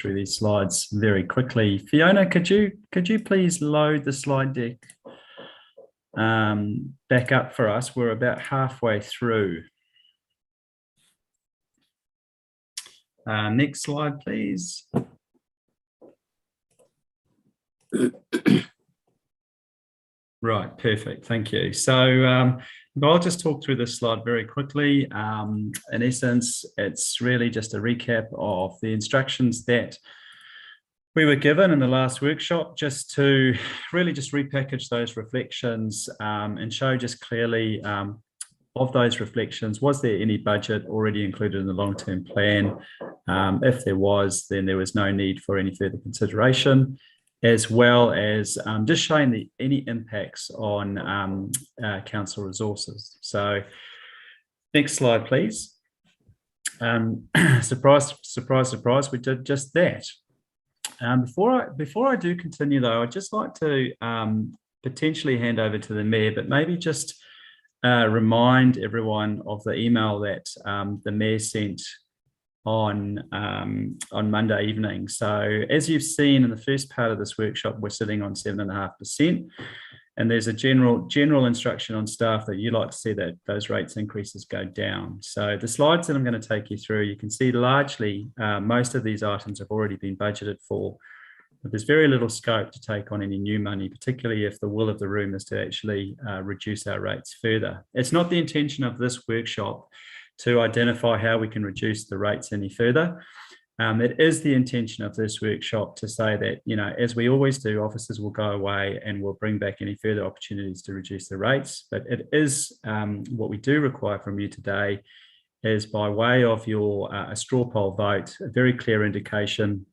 through these slides very quickly. Fiona, could you please load the slide deck back up for us? We're about halfway through. Next slide, please. Right, perfect, thank you. So I'll just talk through this slide very quickly. In essence, it's really just a recap of the instructions that we were given in the last workshop, just to really just repackage those reflections and show just clearly of those reflections, was there any budget already included in the long-term plan? If there was, then there was no need for any further consideration, as well as just showing any impacts on council resources. So next slide, please. Surprise, surprise, surprise, we did just that. Before I do continue though, I'd just like to potentially hand over to the Mayor, but maybe just remind everyone of the email that the Mayor sent on Monday evening. So as you've seen in the first part of this workshop, we're sitting on 7.5%, and there's a general instruction on staff that you like to see that those rates increases go down. So the slides that I'm going to take you through, you can see largely most of these items have already been budgeted for, but there's very little scope to take on any new money, particularly if the will of the room is to actually reduce our rates further. It's not the intention of this workshop to identify how we can reduce the rates any further. It is the intention of this workshop to say that, you know, as we always do, officers will go away and we'll bring back any further opportunities to reduce the rates. But it is what we do require from you today is, by way of your a straw poll vote, a very clear indication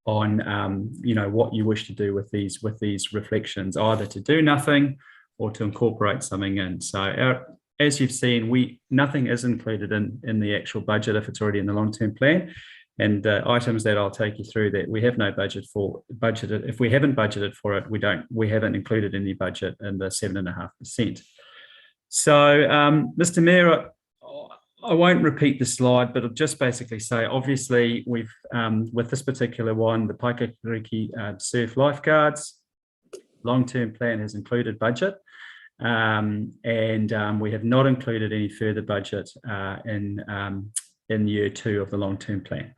on you know, what you wish to do with these reflections, either to do nothing or to incorporate something in. So as you've seen, nothing is included in the actual budget if it's already in the long-term plan. And items that I'll take you through that we have no budgeted, if we haven't budgeted for it, we haven't included any budget in the 7.5%. So Mr. Mayor, I won't repeat the slide, but I'll just basically say, obviously, we've with this particular one, the Paikakariki surf lifeguards, long-term plan has included budget, and we have not included any further budget in year 2 of the long-term plan.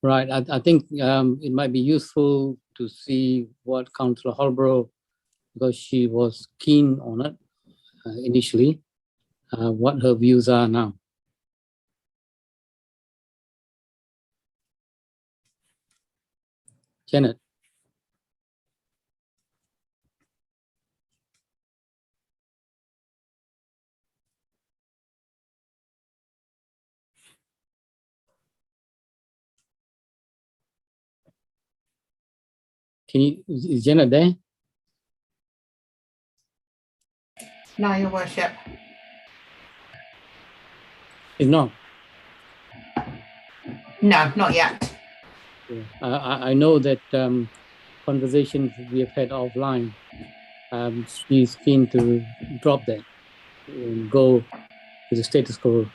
Right. I think it might be useful to see what Councillor Harbour, because she was keen on it initially, what her views are now. Janet. Is Janet there? No, Your Worship. It's not. No, not yet. Yeah. I know that conversations we have had offline, she's keen to drop that and go to the status quo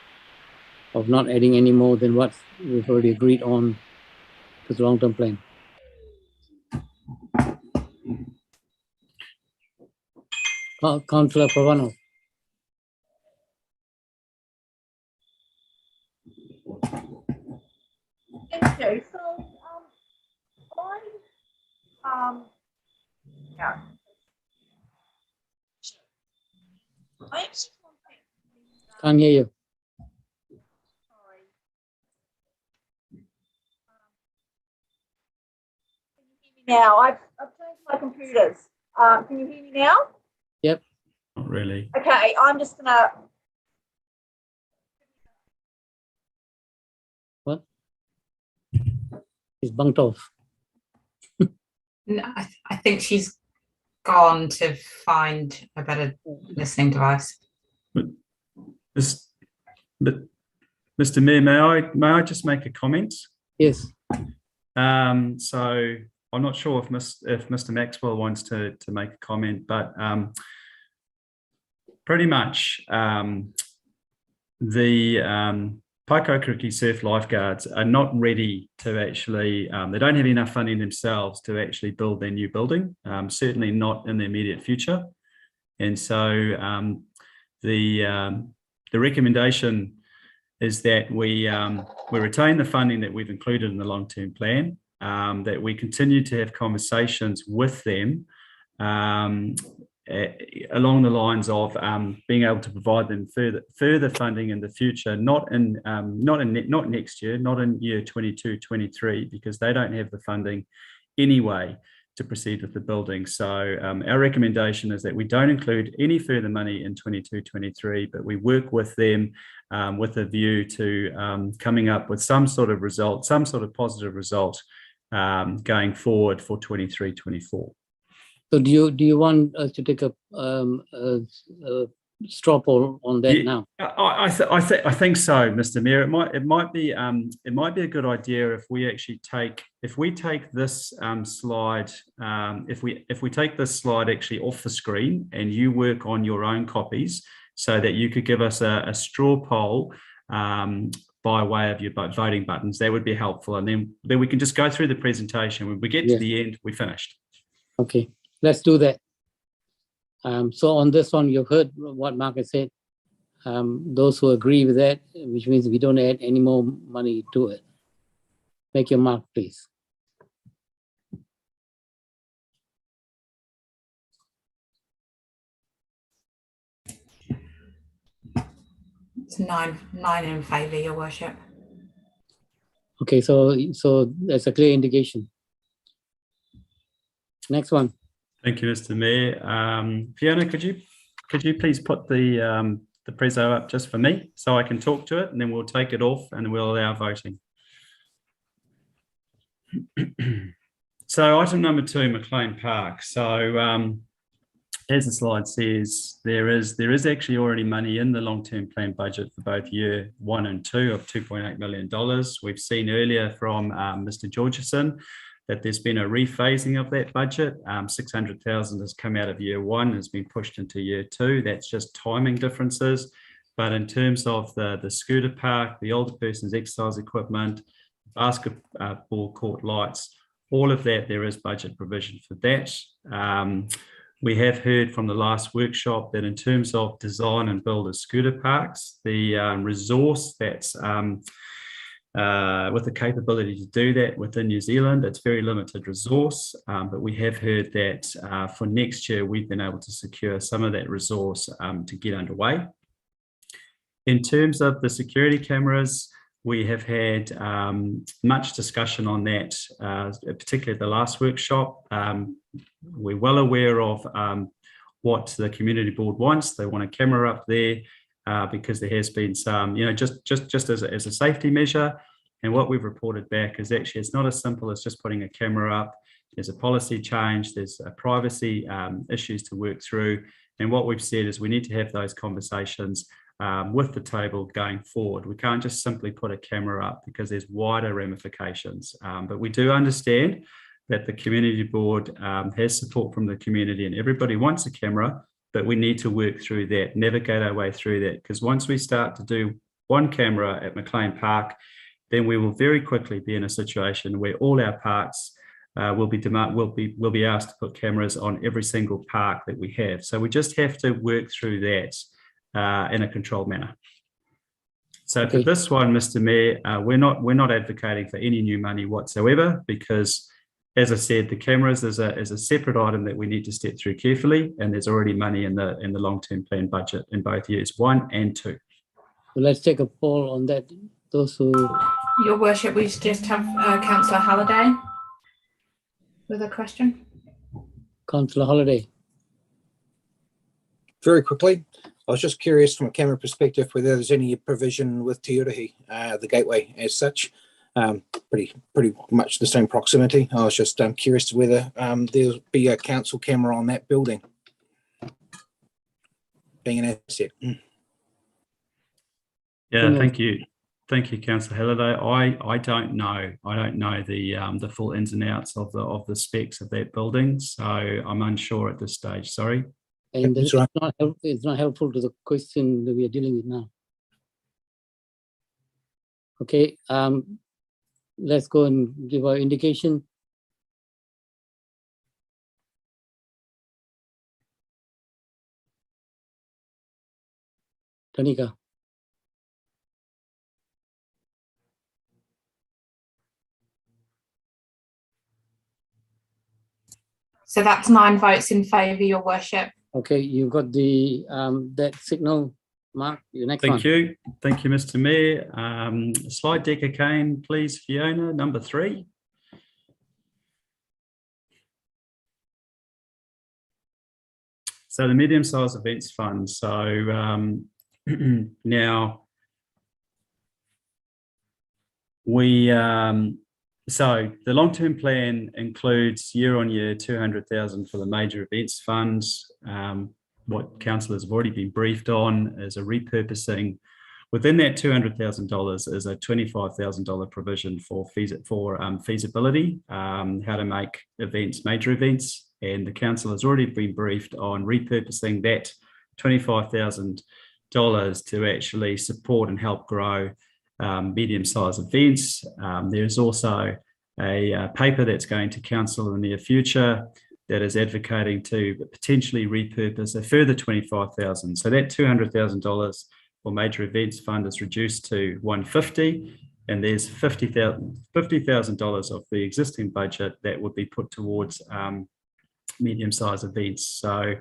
of not adding any more than what we've already agreed on to the long-term plan. Councillor Pavano. Thank you. So, I actually Can't hear you. sorry. Can you hear me now? I've changed my computers. Can you hear me now? Yep. Not really. Okay, I'm just gonna. What? It's bunked off. No, I think she's gone to find a better listening device. But Mr. Mayor, may I just make a comment? Yes. So I'm not sure if Mr. Maxwell wants to make a comment, but pretty much the Paikokriki surf lifeguards are not ready to actually, they don't have enough funding themselves to actually build their new building, certainly not in the immediate future. And so the recommendation is that we retain the funding that we've included in the long-term plan, that we continue to have conversations with them along the lines of being able to provide them further funding in the future, not next year, not in year 22-23, because they don't have the funding anyway to proceed with the building. So our recommendation is that we don't include any further money in 22-23, but we work with them with a view to coming up with some sort of result, some sort of positive result going forward for 23-24. So do you want us to take a straw poll on that now? I think so, Mr. Mayor. It might be a good idea if we actually take this slide, if we take this slide actually off the screen and you work on your own copies, so that you could give us a straw poll by way of your voting buttons. That would be helpful, and then we can just go through the presentation. When we get to the end, we finished. Okay. Let's do that. So on this one, you've heard what Mark has said. Those who agree with that, which means we don't add any more money to it. Make your mark, please. It's nine in favour, Your Worship. Okay, so that's a clear indication. Next one. Thank you, Mr. Mayor. Fiona, could you please put the prezzo up just for me so I can talk to it, and then we'll take it off and we'll allow voting. So item number 2, McLean Park. So as the slide says, there is actually already money in the long-term plan budget for both year 1 and 2 of $2.8 million. We've seen earlier from Mr. Georgeson that there's been a rephasing of that budget. 600,000 has come out of year 1, has been pushed into year 2. That's just timing differences. But in terms of the scooter park, the older person's exercise equipment, basketball court lights, all of that, there is budget provision for that. We have heard from the last workshop that in terms of design and build of scooter parks, the resource that's with the capability to do that within New Zealand, it's very limited resource, but we have heard that for next year, we've been able to secure some of that resource to get underway. In terms of the security cameras, we have had much discussion on that, particularly at the last workshop. We're well aware of what the community board wants. They want a camera up there because there has been some, just as a safety measure. And what we've reported back is actually it's not as simple as just putting a camera up. There's a policy change, there's a privacy issues to work through. And what we've said is we need to have those conversations with the table going forward. We can't just simply put a camera up because there's wider ramifications. But we do understand that the community board has support from the community and everybody wants a camera, but we need to work through that, navigate our way through that, because once we start to do one camera at McLean Park, then we will very quickly be in a situation where all our parks will be asked to put cameras on every single park that we have. So we just have to work through that in a controlled manner. So for this one, Mr. Mayor, we're not advocating for any new money whatsoever, because as I said, the cameras is a separate item that we need to step through carefully, and there's already money in the long-term plan budget in both years 1 and 2. So let's take a poll on that. Those who... Your Worship, we just have Councillor Halliday with a question. Councillor Halliday. Very quickly, I was just curious from a camera perspective whether there's any provision with Te Urahi, the gateway as such. Pretty much the same proximity. I was just curious to whether there'll be a council camera on that building being an asset. Yeah, thank you, Councillor Halliday. I don't know the full ins and outs of the specs of that building, so I'm unsure at this stage. Sorry. And it's not helpful to the question that we are dealing with now. Okay, let's go and give our indication. Tanika. So that's 9 votes in favour, Your Worship. Okay, you've got the that signal, Mark. Your next one. Thank you. Thank you, Mr. Mayor. Slide deck again, please, Fiona, number 3. So the medium-sized events fund. So now we so the long-term plan includes year-on-year 200,000 for the major events funds. What councillors have already been briefed on is a repurposing. Within that $200,000 is a $25,000 provision for feasibility, how to make events major events, and the council has already been briefed on repurposing that $25,000 to actually support and help grow medium-sized events. There's also a paper that's going to council in the near future that is advocating to potentially repurpose a further $25,000. So that $200,000 for major events fund is reduced to $150,000, and there's $50,000 of the existing budget that would be put towards medium-sized events. So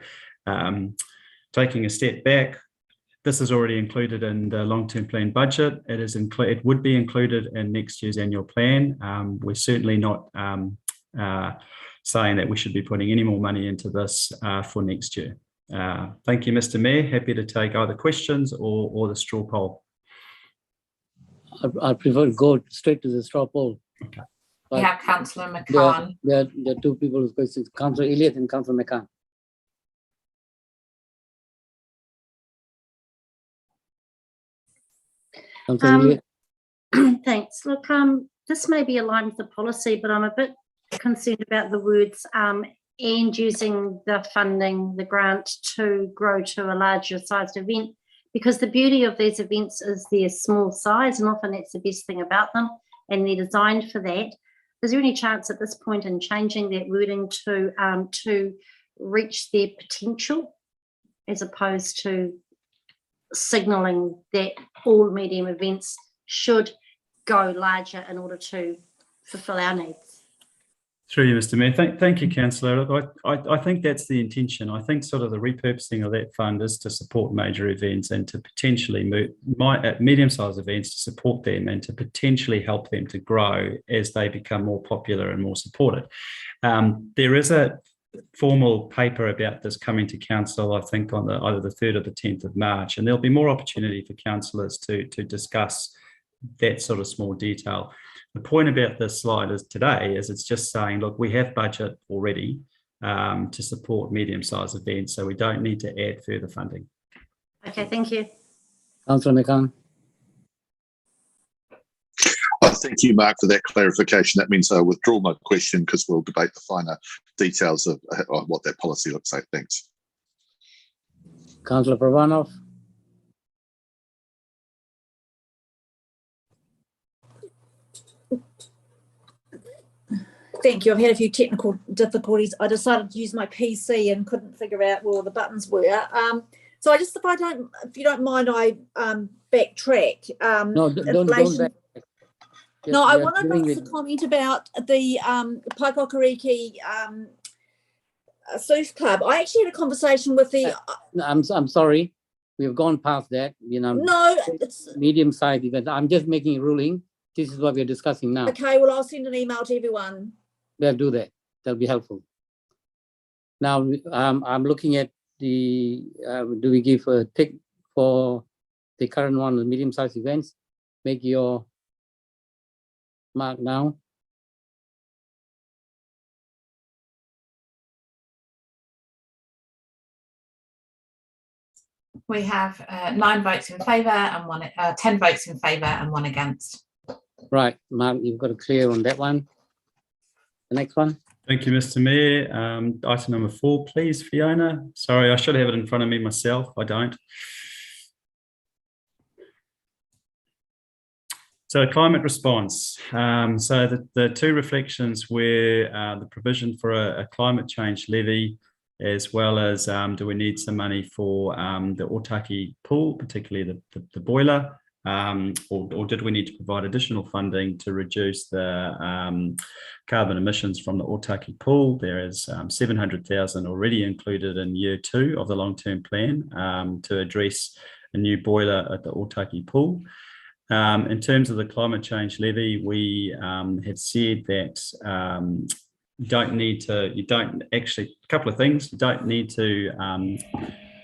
taking a step back, this is already included in the long-term plan budget. It would be included in next year's annual plan. We're certainly not saying that we should be putting any more money into this for next year. Thank you, Mr. Mayor. Happy to take either questions or the straw poll. I prefer to go straight to the straw poll. Okay. We have Councillor McCann. There are two people who's questions, Councillor Elliott and Councillor McCann. Thanks. Look, this may be aligned with the policy, but I'm a bit concerned about the words and using the funding, the grant, to grow to a larger sized event, because the beauty of these events is their small size, and often that's the best thing about them, and they're designed for that. Is there any chance at this point in changing that wording to reach their potential, as opposed to signalling that all medium events should go larger in order to fulfil our needs? Through you, Mr. Mayor. Thank you, Councillor. I think that's the intention. I think sort of the repurposing of that fund is to support major events and to potentially move medium-sized events, to support them and to potentially help them to grow as they become more popular and more supported. There is a formal paper about this coming to council, I think, on either the 3rd or the 10th of March, and there'll be more opportunity for councillors to discuss that sort of small detail. The point about this slide today is it's just saying, look, we have budget already to support medium-sized events, so we don't need to add further funding. Okay, thank you. Councillor McCann. Thank you, Mark, for that clarification. That means I withdraw my question because we'll debate the finer details of what that policy looks like. Thanks. Councillor Pravanov. Thank you. I've had a few technical difficulties. I decided to use my PC and couldn't figure out where all the buttons were. So I just, if you don't mind, I backtrack. No, don't back. No, I want to make a comment about the Paikokariki Surf Club. I actually had a conversation with the. I'm sorry, we've gone past that. You know, no, it's medium-sized event. I'm just making a ruling. This is what we're discussing now. Okay, well, I'll send an email to everyone. They'll do that. That'll be helpful. Now, I'm looking at the. Do we give a tick for the current one, the medium-sized events? Make your mark now. We have 9 votes in favour and 10 votes in favour and 1 against. Right, Mark, you've got to clear on that one. The next one. Thank you, Mr. Mayor. Item number 4, please, Fiona. Sorry, I should have it in front of me myself. I don't. So climate response. So the two reflections were the provision for a climate change levy, as well as do we need some money for the Otaki pool, particularly the boiler, or did we need to provide additional funding to reduce the carbon emissions from the Otaki pool? There is 700,000 already included in year 2 of the long-term plan to address a new boiler at the Otaki pool. In terms of the climate change levy, we have said that a couple of things, you don't need to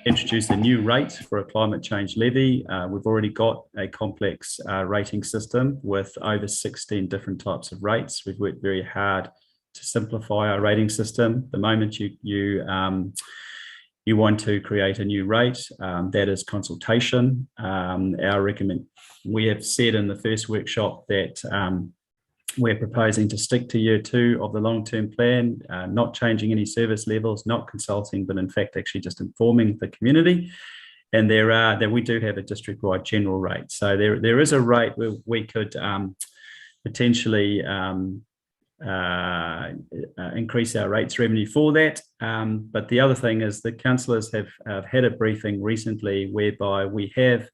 introduce a new rate for a climate change levy. We've already got a complex rating system with over 16 different types of rates. We've worked very hard to simplify our rating system. The moment you want to create a new rate, that is consultation. We have said in the first workshop that we're proposing to stick to year 2 of the long-term plan, not changing any service levels, not consulting, but in fact actually just informing the community. And we do have a district-wide general rate. So there is a rate where we could potentially increase our rates revenue for that. But the other thing is the councillors have had a briefing recently whereby we have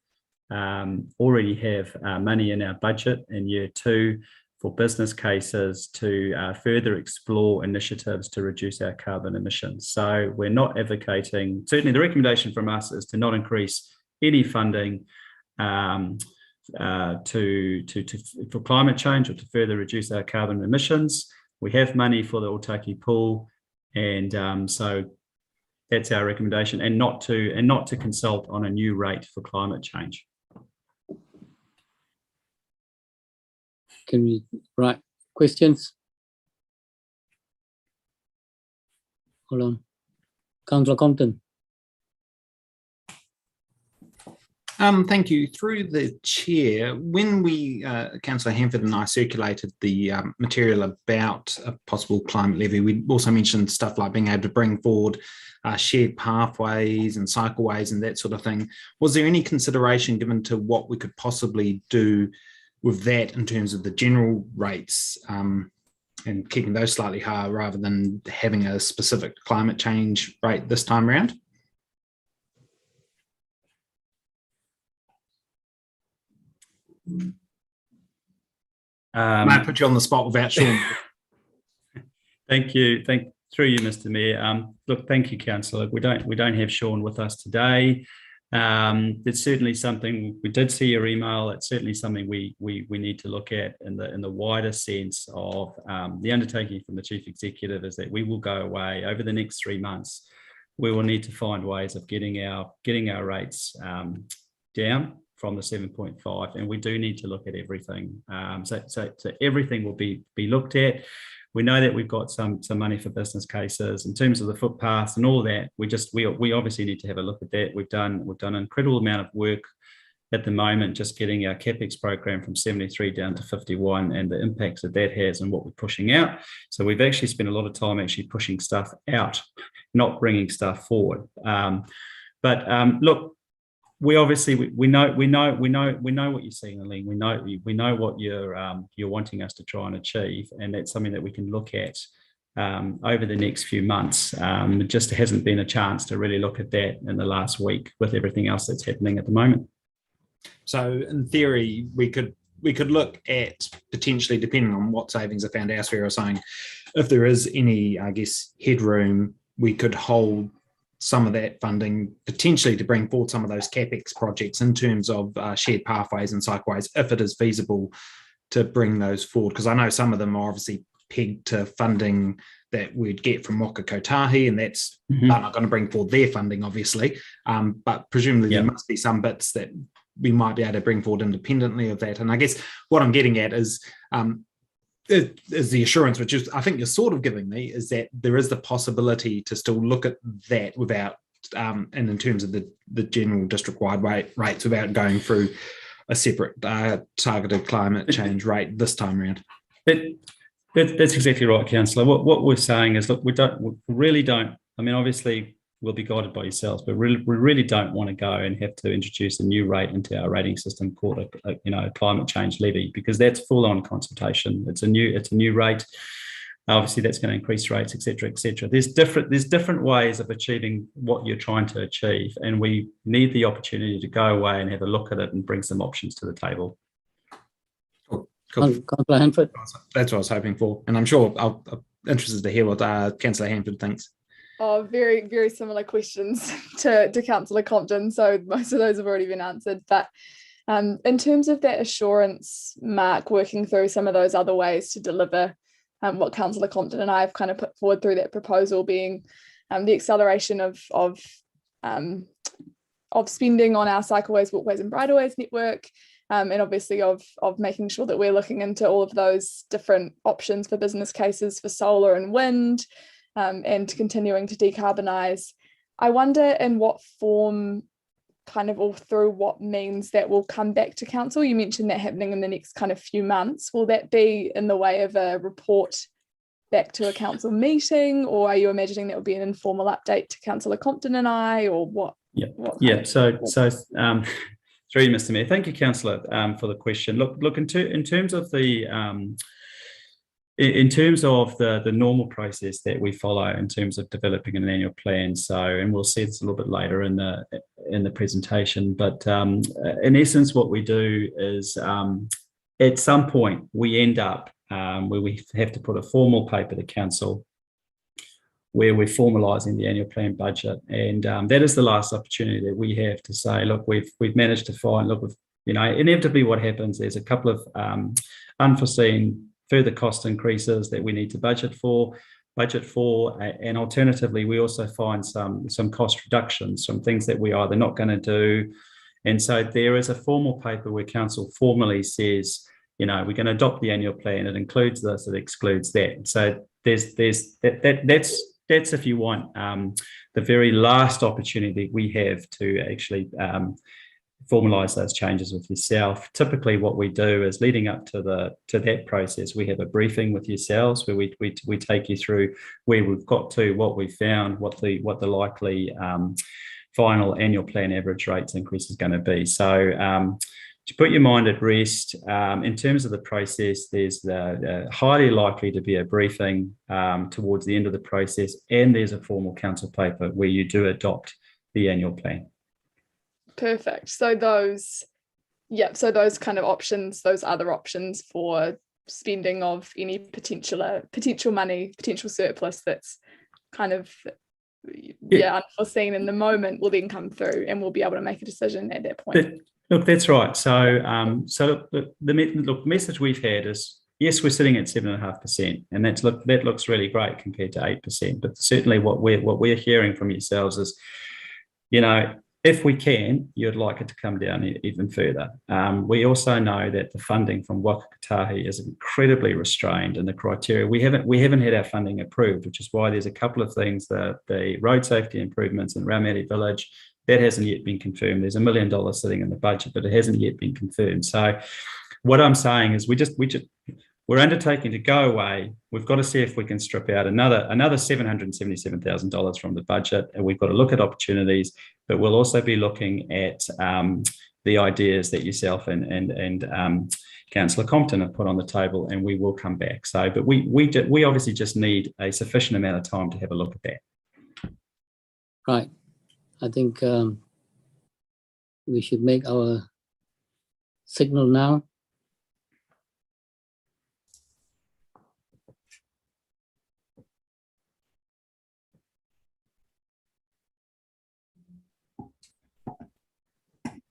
already have money in our budget in year 2 for business cases to further explore initiatives to reduce our carbon emissions. So we're not advocating, certainly the recommendation from us is to not increase any funding for climate change or to further reduce our carbon emissions. We have money for the Otaki pool, and so that's our recommendation, and not to consult on a new rate for climate change. Can we write questions? Hold on. Councillor Compton. Thank you. Through the chair, when we, Councillor Hanford and I circulated the material about a possible climate levy, we also mentioned stuff like being able to bring forward shared pathways and cycleways and that sort of thing. Was there any consideration given to what we could possibly do with that in terms of the general rates and keeping those slightly higher rather than having a specific climate change rate this time around? May I put you on the spot without Sean? Thank you. Through you, Mr. Mayor. Look, thank you, Councillor. We don't have Sean with us today. It's certainly something, we did see your email. It's certainly something we need to look at in the wider sense of the undertaking from the Chief Executive is that we will go away over the next 3 months. We will need to find ways of getting our rates down from the 7.5, and we do need to look at everything. So everything will be looked at. We know that we've got some money for business cases in terms of the footpaths and all that. We obviously need to have a look at that. We've done an incredible amount of work at the moment, just getting our CapEx program from 73 down to 51 and the impacts that has and what we're pushing out. So we've actually spent a lot of time actually pushing stuff out, not bringing stuff forward. Look, we obviously we know what you're seeing, Aline. We know what you're wanting us to try and achieve, and that's something that we can look at over the next few months. It just hasn't been a chance to really look at that in the last week with everything else that's happening at the moment. So in theory, we could look at potentially, depending on what savings are found elsewhere or something, if there is any, I guess, headroom, we could hold some of that funding potentially to bring forward some of those CapEx projects in terms of shared pathways and cycleways, if it is feasible to bring those forward. Because I know some of them are obviously pegged to funding that we'd get from Waka Kotahi, and that's they're not going to bring forward their funding, obviously. But presumably there must be some bits that we might be able to bring forward independently of that. And I guess what I'm getting at is the assurance, which is I think you're sort of giving me, is that there is the possibility to still look at that without, and in terms of the general district-wide rates, without going through a separate targeted climate change rate this time around. That's exactly right, Councillor. What we're saying is, look, we really don't. I mean, obviously, will be guided by yourselves, but we really don't want to go and have to introduce a new rate into our rating system called a climate change levy, because that's full on consultation. It's a new rate. Obviously, that's going to increase rates, et cetera, et cetera. There's different ways of achieving what you're trying to achieve, and we need the opportunity to go away and have a look at it and bring some options to the table. Cool. Councillor Hanford. That's what I was hoping for, and I'm sure I'm interested to hear what Councillor Hanford thinks. Oh, very, very similar questions to Councillor Compton. So most of those have already been answered. But in terms of that assurance, Mark, working through some of those other ways to deliver what Councillor Compton and I have kind of put forward through that proposal, being the acceleration of spending on our cycleways, walkways and bridleways network, and obviously of making sure that we're looking into all of those different options for business cases for solar and wind, and continuing to decarbonise. I wonder in what form, kind of, or through what means that will come back to council. You mentioned that happening in the next kind of few months. Will that be in the way of a report back to a council meeting, or are you imagining that will be an informal update to Councillor Compton and I, or what? Yeah. So through you, Mr. Mayor. Thank you, Councillor, for the question. Look, in terms of the the normal process that we follow in terms of developing an annual plan. So, and we'll see this a little bit later in the presentation, but in essence, what we do is at some point we end up where we have to put a formal paper to council where we're formalising the annual plan budget, and that is the last opportunity that we have to say, look, we've managed to find, look, inevitably what happens, there's a couple of unforeseen further cost increases that we need to budget for, and alternatively, we also find some cost reductions, some things that we are either not going to do. And so there is a formal paper where council formally says, we're going to adopt the annual plan. It includes this, it excludes that. So that's if you want, the very last opportunity we have to actually formalise those changes with yourself. Typically, what we do is leading up to that process, we have a briefing with yourselves where we take you through where we've got to, what we found, what the likely final annual plan average rates increase is going to be. So to put your mind at rest, in terms of the process, there's highly likely to be a briefing towards the end of the process, and there's a formal council paper where you do adopt the annual plan. Perfect. So those kind of options, those other options for spending of any potential money, potential surplus that's kind of unforeseen in the moment will then come through, and we'll be able to make a decision at that point. Look, that's right. So, the message we've had is, yes, we're sitting at 7.5%, and that looks really great compared to 8%. But certainly, what we're hearing from yourselves is, if we can, you'd like it to come down even further. We also know that the funding from Waka Kotahi is incredibly restrained in the criteria. We haven't had our funding approved, which is why there's a couple of things, the road safety improvements in Raumati Village, that hasn't yet been confirmed. There's $1 million sitting in the budget, but it hasn't yet been confirmed. So what I'm saying is we're undertaking to go away. We've got to see if we can strip out another $777,000 from the budget, and we've got to look at opportunities, but we'll also be looking at the ideas that yourself and Councillor Compton have put on the table, and we will come back. So, but we obviously just need a sufficient amount of time to have a look at that. Right. I think we should make our signal now.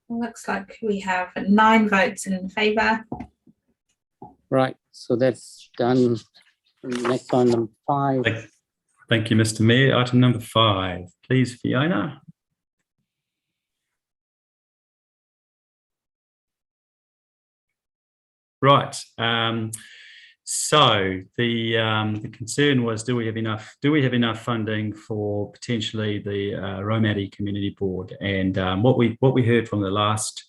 Looks like we have 9 votes in favour. Right, so that's done. Next one, number 5. Thank you, Mr. Mayor. Item number 5, please, Fiona. Right. So the concern was, do we have enough funding for potentially the Raumati Community Board? And what we heard from the last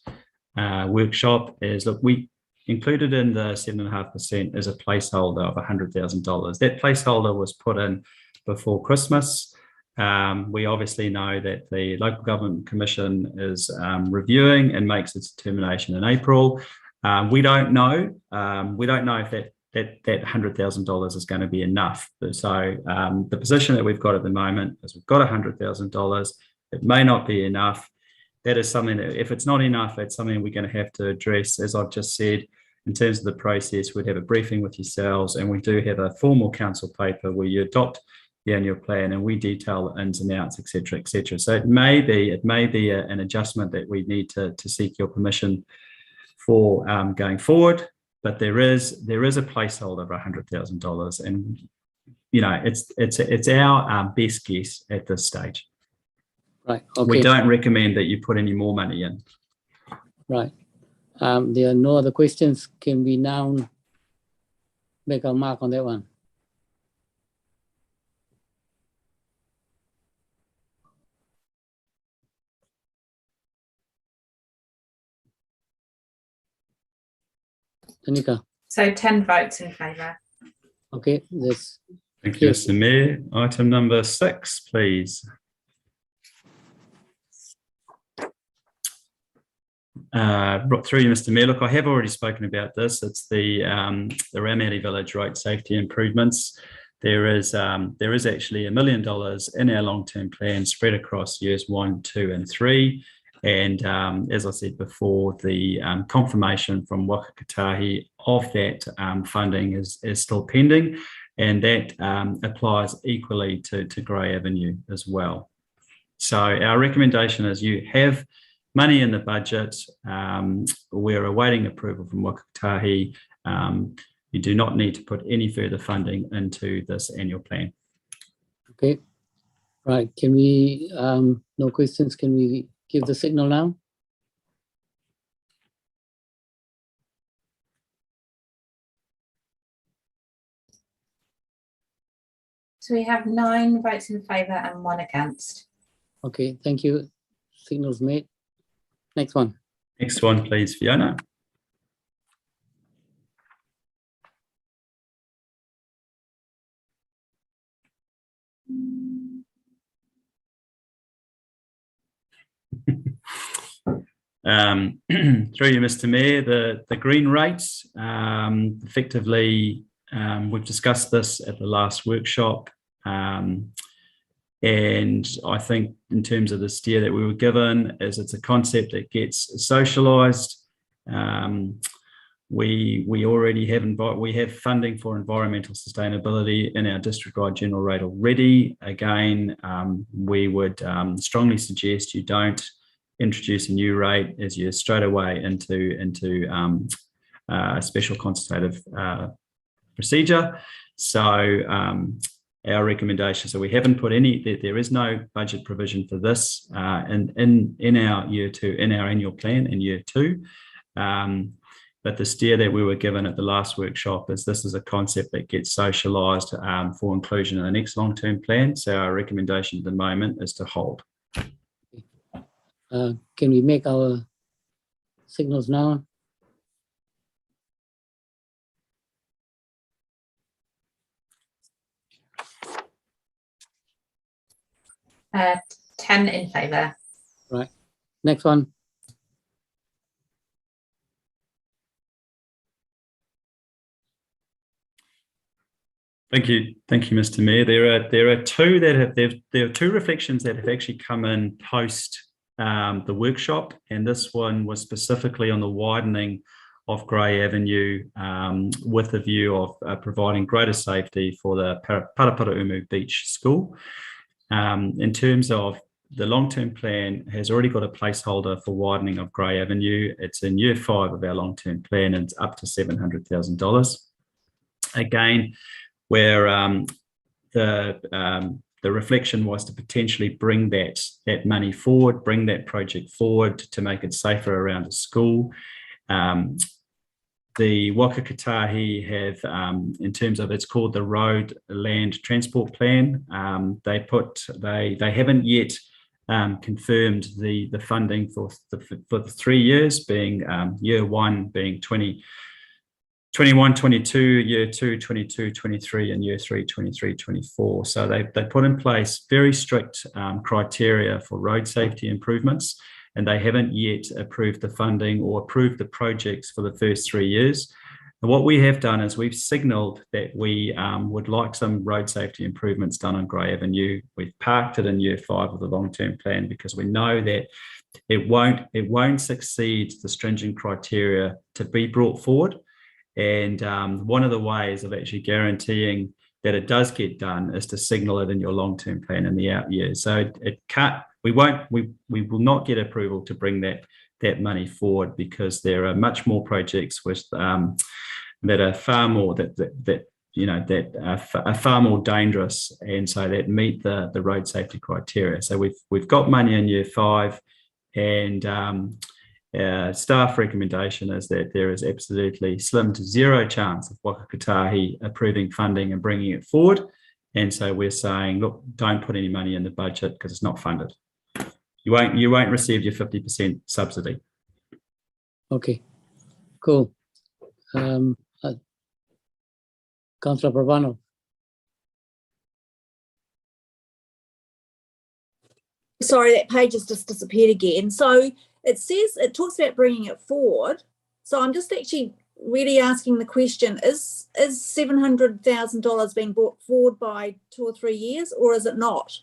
workshop is, look, we included in the 7.5% is a placeholder of $100,000. That placeholder was put in before Christmas. We obviously know that the Local Government Commission is reviewing and makes its determination in April. We don't know. We don't know if that $100,000 is going to be enough. So the position that we've got at the moment is we've got $100,000. It may not be enough. That is something that, if it's not enough, it's something we're going to have to address. As I've just said, in terms of the process, we'd have a briefing with yourselves, and we do have a formal council paper where you adopt the annual plan and we detail the ins and outs, etc., etc. So it may be an adjustment that we need to seek your permission for going forward. But there is a placeholder of $100,000, and it's our best guess at this stage. Right. Okay. We don't recommend that you put any more money in. Right. There are no other questions. Can we now make a mark on that one? Tanika. So 10 votes in favour. Okay. That's Thank you, Mr. Mayor. Item number 6, please. Through you, Mr. Mayor. Look, I have already spoken about this. It's the Rameli Village road safety improvements. There is actually $1 million in our long-term plan spread across years 1, 2, and 3. And as I said before, the confirmation from Waka Kotahi of that funding is still pending, and that applies equally to Grey Avenue as well. So our recommendation is you have money in the budget. We're awaiting approval from Waka Kotahi. You do not need to put any further funding into this annual plan. okay. Right. Can we, no questions, can we give the signal now? So we have 9 votes in favour and 1 against. Okay, thank you. Signals made. Next one. Next one, please, Fiona. Through you, Mr. Mayor, the green rates, effectively, we've discussed this at the last workshop, and I think in terms of the steer that we were given, is it's a concept that gets socialised. We already have funding for environmental sustainability in our district-wide general rate already. Again, we would strongly suggest you don't introduce a new rate as you're straight away into a special consultative procedure. So our recommendation, so we haven't put any, there is no budget provision for this in our year 2, in our annual plan in year 2. But the steer that we were given at the last workshop is this is a concept that gets socialised for inclusion in the next long-term plan. So our recommendation at the moment is to hold. Can we make our signals now? Uh, 10 in favour. Right. Next one. Thank you, Mr. Mayor. There are two that have there are 2 reflections that have actually come in post the workshop, and this one was specifically on the widening of Grey Avenue with the view of providing greater safety for the Paraparaumu Beach School. In terms of the long-term plan, has already got a placeholder for widening of Grey Avenue. It's in year 5 of our long-term plan, and it's up to $700,000. Again, where the reflection was to potentially bring that money forward, bring that project forward to make it safer around the school. The Waka Kotahi have, in terms of, it's called the Road Land Transport Plan. They haven't yet confirmed the funding for the 3 years, being year 1 being 21-22, year 2, 22-23, and year 3, 23-24. So they put in place very strict criteria for road safety improvements, and they haven't yet approved the funding or approved the projects for the first 3 years. And what we have done is we've signalled that we would like some road safety improvements done on Grey Avenue. We've parked it in year 5 of the long-term plan because we know that it won't succeed the stringent criteria to be brought forward. And one of the ways of actually guaranteeing that it does get done is to signal it in your long-term plan in the out years. So we will not get approval to bring that money forward because there are much more projects with that are far more are far more dangerous, and so that meet the road safety criteria. So we've got money in year 5, and staff recommendation is that there is absolutely slim to zero chance of Waka Kotahi approving funding and bringing it forward. And so we're saying, look, don't put any money in the budget because it's not funded. You won't receive your 50% subsidy. Okay, cool. Councillor Bravano. Sorry, that page has just disappeared again. So it talks about bringing it forward. So I'm just actually really asking the question, is $700,000 being brought forward by 2 or 3 years, or is it not?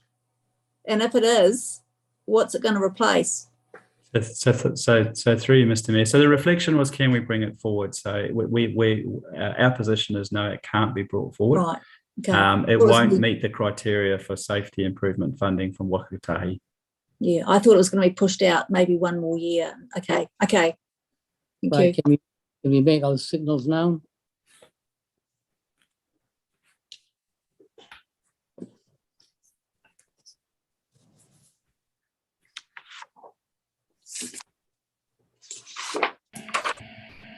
And if it is, what's it going to replace? So through you, Mr. Mayor. So the reflection was, can we bring it forward? So our position is no, it can't be brought forward. Right. Okay. It won't meet the criteria for safety improvement funding from Waka Kotahi. Yeah, I thought it was going to be pushed out maybe 1 more year. Okay. Thank Right, you. can we make our signals now?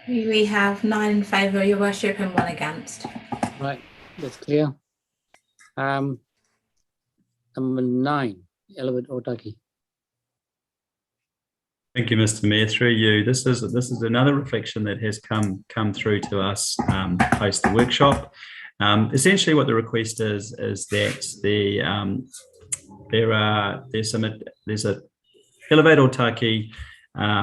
We have 9 in favour, Your Worship, and 1 against. Right, that's clear. Number 9, Elevate Otaki. Thank you, Mr. Mayor. Through you, this is another reflection that has come through to us post the workshop. Essentially, what the request is that there's a Elevate Otaki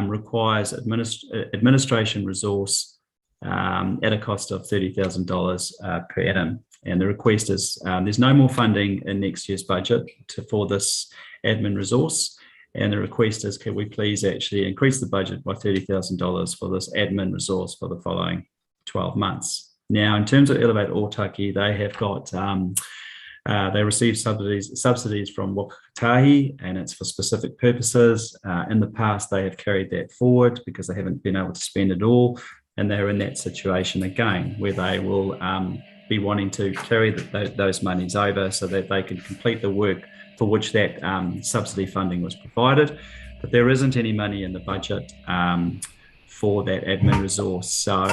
requires administration resource at a cost of $30,000 per annum. And the request is there's no more funding in next year's budget for this admin resource. And the request is, can we please actually increase the budget by $30,000 for this admin resource for the following 12 months. Now, in terms of Elevate Otaki, they have got they receive subsidies from Waka Kotahi, and it's for specific purposes. In the past, they have carried that forward because they haven't been able to spend it all, and they're in that situation again where they will be wanting to carry those monies over so that they can complete the work for which that subsidy funding was provided. But there isn't any money in the budget for that admin resource. So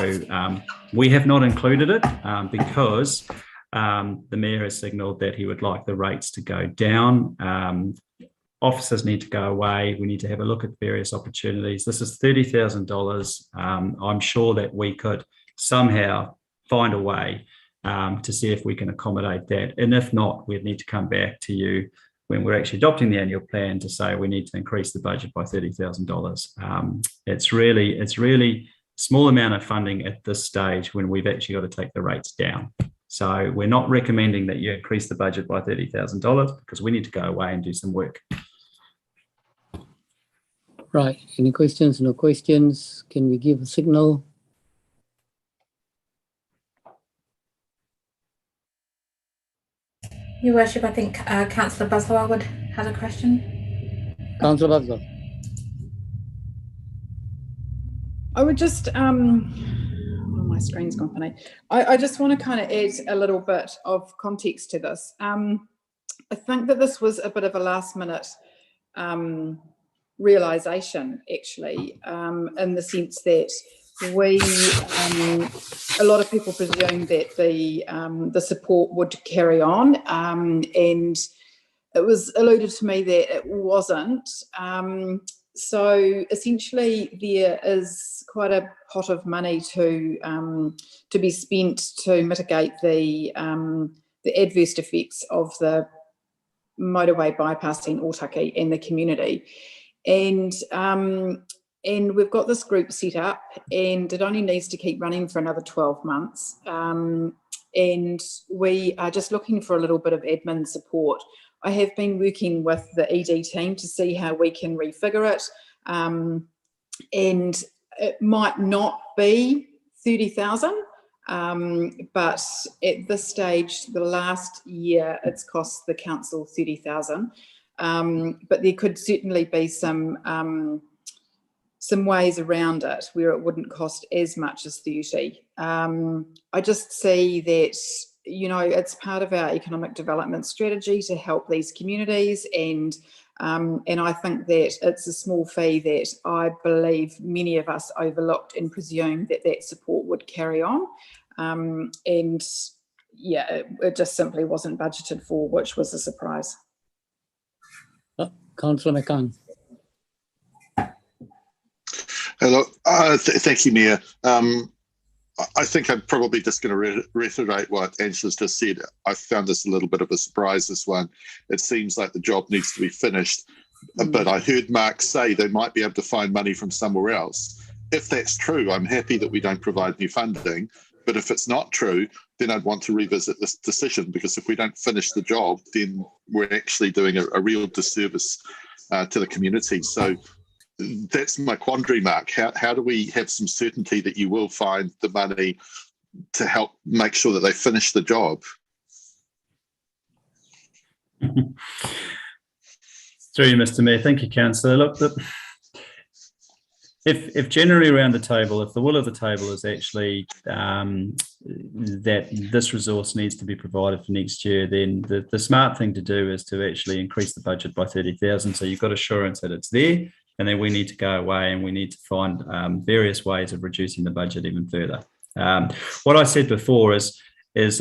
we have not included it because the Mayor has signalled that he would like the rates to go down. Officers need to go away. We need to have a look at various opportunities. This is $30,000. I'm sure that we could somehow find a way to see if we can accommodate that. And if not, we'd need to come back to you when we're actually adopting the annual plan to say we need to increase the budget by $30,000. It's really small amount of funding at this stage when we've actually got to take the rates down. So we're not recommending that you increase the budget by $30,000 because we need to go away and do some work. Right, any questions? No questions. Can we give a signal? Your Worship, I think Councillor Buswell has a question. Councillor Buswell. I would just, my screen's gone funny. I just want to kind of add a little bit of context to this. I think that this was a bit of a last minute realisation, actually, in the sense that we, a lot of people presumed that the support would carry on, and it was alluded to me that it wasn't. So essentially, there is quite a pot of money to be spent to mitigate the adverse effects of the motorway bypassing Otaki and the community, and we've got this group set up, and it only needs to keep running for another 12 months. And we are just looking for a little bit of admin support. I have been working with the ED team to see how we can refigure it, and it might not be 30,000, but at this stage, the last year, it's cost the council 30,000. But there could certainly be some ways around it where it wouldn't cost as much as 30. I just see that, you know, it's part of our economic development strategy to help these communities, and I think that it's a small fee that I believe many of us overlooked and presumed that support would carry on. And yeah, it just simply wasn't budgeted for, which was a surprise. Councillor McCann. Hello, thank you, Mayor. I think I'm probably just going to reiterate what Angela's just said. I found this a little bit of a surprise, this one. It seems like the job needs to be finished, but I heard Mark say they might be able to find money from somewhere else. If that's true, I'm happy that we don't provide new funding, but if it's not true, then I'd want to revisit this decision, because if we don't finish the job, then we're actually doing a real disservice to the community. So that's my quandary, Mark. How do we have some certainty that you will find the money to help make sure that they finish the job? Through you, Mr. Mayor. Thank you, Councillor. Look, if generally around the table, if the will of the table is actually that this resource needs to be provided for next year, then the smart thing to do is to actually increase the budget by 30,000. So you've got assurance that it's there. And then we need to go away and we need to find various ways of reducing the budget even further. What I said before is so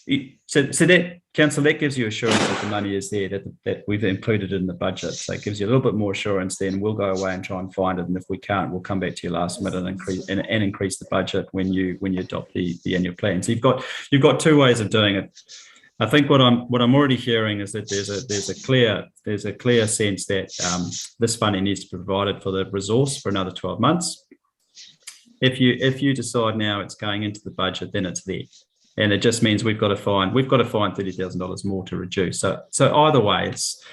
that, Council, that gives you assurance that the money is there, that we've included in the budget. So it gives you a little bit more assurance. Then we'll go away and try and find it. And if we can't, we'll come back to you last minute and increase the budget when you adopt the annual plan. So you've got two ways of doing it. I think what I'm already hearing is that there's a clear sense that this funding needs to be provided for the resource for another 12 months. If you decide now it's going into the budget, then it's there, and it just means we've got to find $30,000 more to reduce. So either way, it's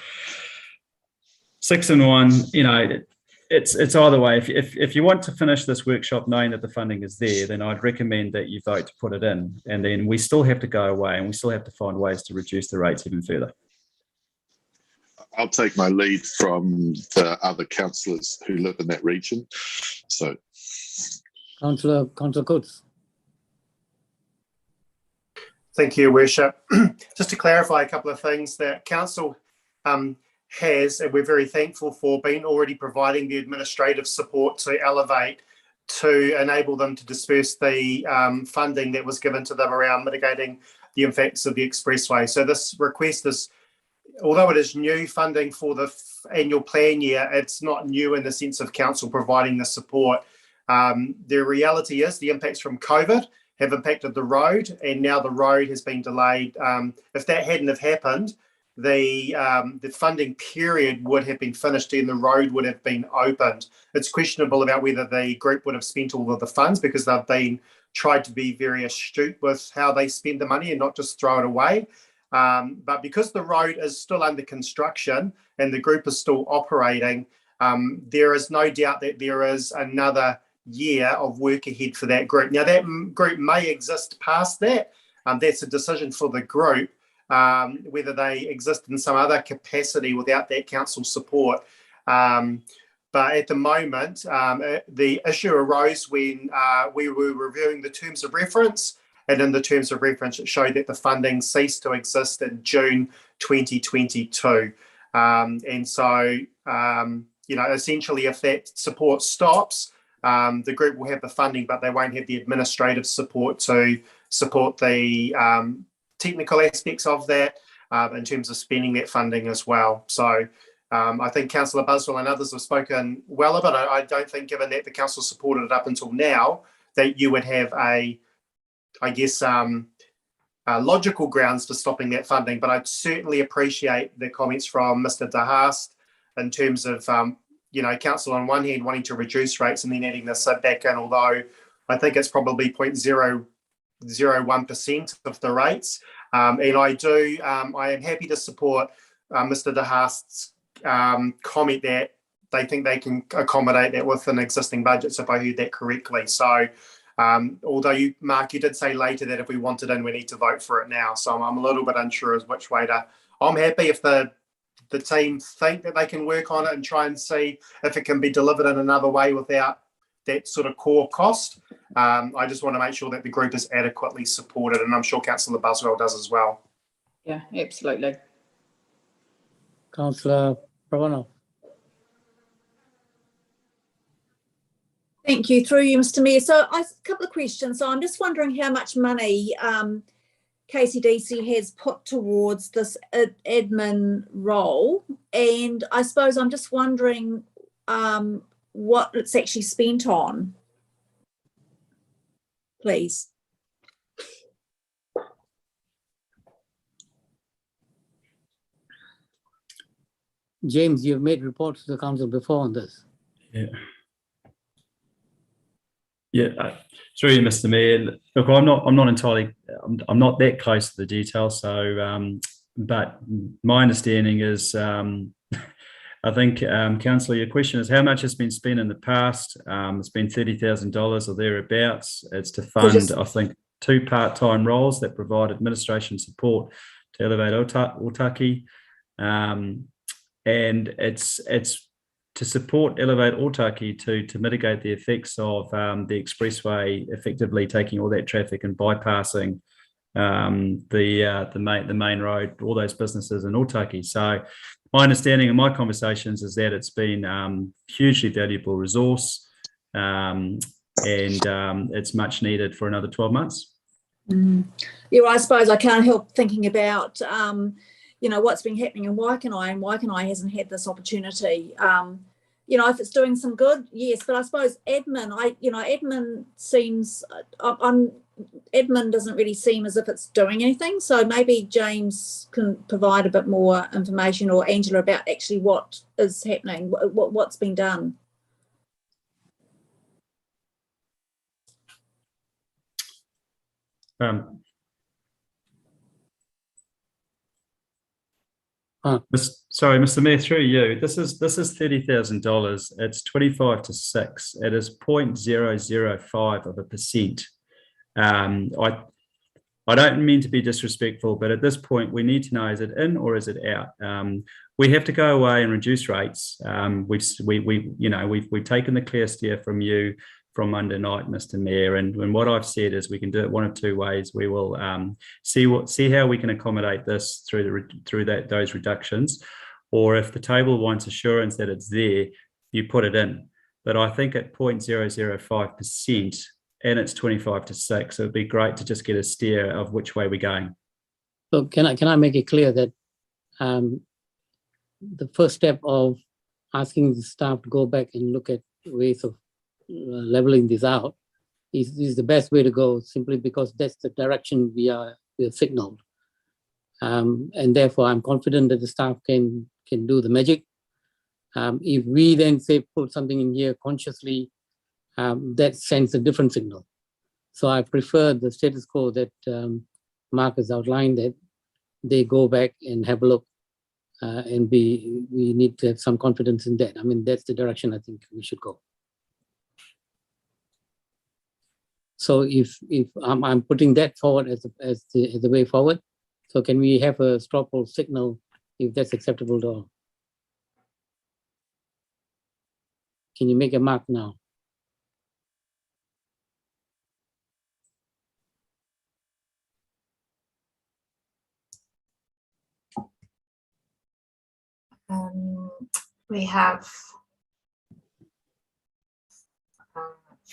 6 and 1. You know, it's either way. If you want to finish this workshop knowing that the funding is there, then I'd recommend that you vote to put it in, and then we still have to go away and we still have to find ways to reduce the rates even further. I'll take my lead from the other councillors who live in that region. So, Councillor Coates. Thank you, Worship. Just to clarify a couple of things, that council has, and we're very thankful for, been already providing the administrative support to Elevate to enable them to disperse the funding that was given to them around mitigating the impacts of the expressway. So this request is, although it is new funding for the annual plan year, it's not new in the sense of council providing the support. The reality is the impacts from COVID have impacted the road, and now the road has been delayed. If that hadn't have happened, the funding period would have been finished and the road would have been opened. It's questionable about whether the group would have spent all of the funds, because they've tried to be very astute with how they spend the money and not just throw it away. But because the road is still under construction and the group is still operating, there is no doubt that there is another year of work ahead for that group. Now, that group may exist past that. That's a decision for the group, whether they exist in some other capacity without that council support. But at the moment, the issue arose when we were reviewing the terms of reference, and in the terms of reference, it showed that the funding ceased to exist in June 2022. And so, essentially, if that support stops, the group will have the funding, but they won't have the administrative support to support the technical aspects of that in terms of spending that funding as well. So I think Councillor Buswell and others have spoken well of it. I don't think, given that the council supported it up until now, that you would have logical grounds for stopping that funding. But I certainly appreciate the comments from Mr. De Haast in terms of, council on one hand wanting to reduce rates and then adding this back in, although I think it's probably 0.001% of the rates. And I am happy to support Mr. De Haast's comment that they think they can accommodate that within existing budgets, if I heard that correctly. So although Mark, you did say later that if we want it in, we need to vote for it now. So I'm a little bit unsure as which way to. I'm happy if the team think that they can work on it and try and see if it can be delivered in another way without that sort of core cost. I just want to make sure that the group is adequately supported, and I'm sure Councillor Buswell does as well. Yeah, absolutely. Councillor Pravanov. Thank you. Through you, Mr. Mayor. So a couple of questions. So I'm just wondering how much money KCDC has put towards this admin role. And I suppose I'm just wondering what it's actually spent on, please. James, you've made reports to the council before on this. Yeah, through you, Mr. Mayor. Look, I'm not entirely, I'm not that close to the details. So, but my understanding is, I think, Councillor, your question is how much has been spent in the past? It's been $30,000 or thereabouts. It's to fund, I think, 2 part-time roles that provide administration support to Elevate Otaki, and it's to support Elevate Otaki to mitigate the effects of the expressway effectively taking all that traffic and bypassing the main road, all those businesses in Otaki. So my understanding in my conversations is that it's been hugely valuable resource, and it's much needed for another 12 months. Yeah, I suppose I can't help thinking about what's been happening in Waikanae, and Waikanae hasn't had this opportunity. If it's doing some good, yes, but I suppose admin, admin seems, admin doesn't really seem as if it's doing anything. So maybe James can provide a bit more information, or Angela, about actually what is happening, what's been done. Sorry, Mr. Mayor, through you. This is $30,000. It's 25 to 6. It is 0.005%. I don't mean to be disrespectful, but at this point we need to know, is it in or is it out? We have to go away and reduce rates. We've taken the clear steer from you from Monday night, Mr. Mayor, and what I've said is we can do it one of 2 ways. We will see how we can accommodate this through those reductions, or if the table wants assurance that it's there, you put it in. But I think at 0.005% and it's 25 to 6, it would be great to just get a steer of which way we're going. So can I make it clear that the first step of asking the staff to go back and look at ways of leveling this out is the best way to go, simply because that's the direction we have signaled, and therefore I'm confident that the staff can do the magic. If we then say put something in here consciously, that sends a different signal. So I prefer the status quo that Mark has outlined, that they go back and have a look, and we need to have some confidence in that. I mean, that's the direction I think we should go. So if I'm putting that forward as the way forward, so can we have a straw poll signal if that's acceptable to all? Can you make a mark now? We have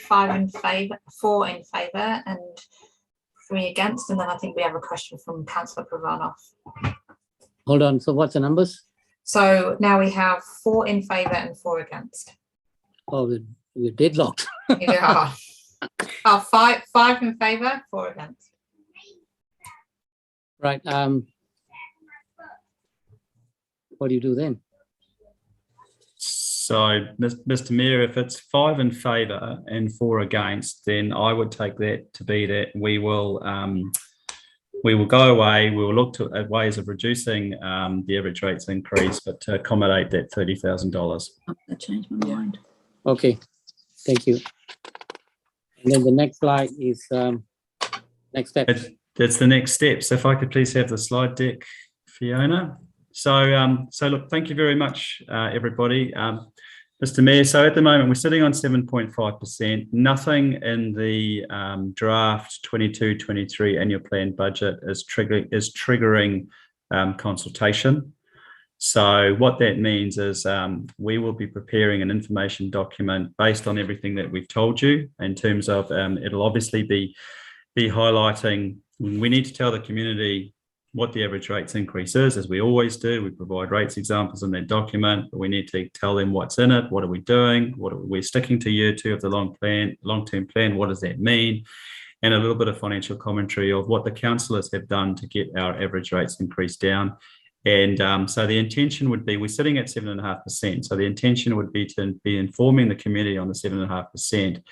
5 in favour, 4 in favour, and 3 against. And then I think we have a question from Councillor Pravanov. Hold on. So what's the numbers? So now we have 4 in favour and 4 against. Oh, we're deadlocked. Yeah. Oh, five in favour, 4 against. Right. What do you do then? So, Mr. Mayor, if it's 5 in favour and 4 against, then I would take that to be that we will go away. We will look at ways of reducing the average rates increase, but to accommodate that $30,000. I changed my mind. Okay, thank you. And then the next slide is next step. That's the next step. So if I could please have the slide deck, Fiona. So look, thank you very much, everybody. Mr. Mayor, so at the moment we're sitting on 7.5%. Nothing in the draft 22-23 annual plan budget is triggering consultation. So what that means is we will be preparing an information document based on everything that we've told you in terms of it'll obviously be highlighting. We need to tell the community what the average rates increase is, as we always do. We provide rates examples in that document, but we need to tell them what's in it, what are we doing, what are we sticking to year 2 of the long-term plan, what does that mean, and a little bit of financial commentary of what the councillors have done to get our average rates increased down. And so the intention would be, we're sitting at 7.5%, so the intention would be to be informing the community on the 7.5%.